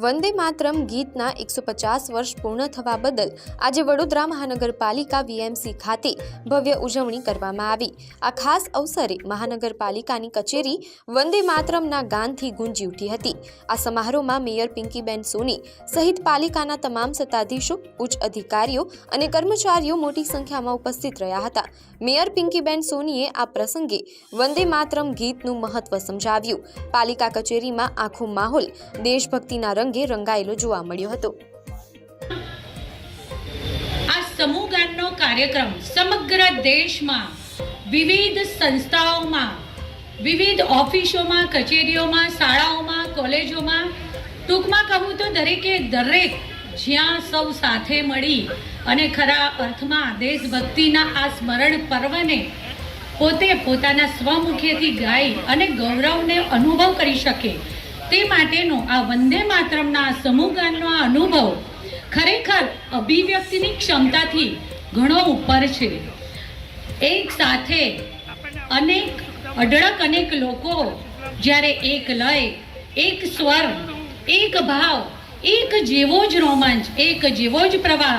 વંદે માતરમ ગીતના 150 વર્ષ પૂર્ણ થવા બદલ આજે વડોદરા મહાનગરપાલિકા વીએમસી ખાતે ભવ્ય ઉજવણી કરવામાં આવી। આ ખાસ અવસરે મહાનગરપાલિકાની કચેરી વંદે માતરમના ગાનથી ગુંજી ઉઠી હતી। આ સમારોહમાં મેયર પિંકીબેન સોની સહિત પાલિકાના તમામ સત્તાધીશો, ઉચ્ચ અધિકારીઓ અને કર્મચારીઓ મોટી સંખ્યામાં ઉપસ્થિત રહ્યા હતા। મેયર પિંકીબેન સોનીએ આ પ્રસંગે વંદે માતરમ ગીતનું મહત્વ સમજાવ્યું। પાલિકા કચેરીમાં આખો માહોલ દેશભક્તિના રંગે રંગાયેલો જોવા મળ્યો હતો। આ સમૂહ ગાનનો કાર્યક્રમ સમગ્ર દેશમાં વિવિધ સંસ્થાઓમાં, વિવિધ ઓફિસોમાં, કચેરીઓમાં, શાળાઓમાં, કોલેજોમાં, ટૂંકમાં કહું તો દરેક જ્યાં સૌ સાથે મળી અને ખરા અર્થમાં દેશભક્તિના આ સ્મરણ પર્વને પોતે પોતાના સ્વમુખેથી ગાઈ અને ગૌરવને અનુભવ કરી શકે તે માટેનો આ વંદે માતરમના સમૂહ ગાનનો આ અનુભવ ખરેખર અભિવ્યક્તિની ક્ષમતાથી ઘણો ઉપર છે। એક સાથે અનેક લોકો જ્યારે એક લય, એક સ્વર, એક ભાવ, એક જેવો જ રોમાંચ, એક જેવો જ પ્રવાહ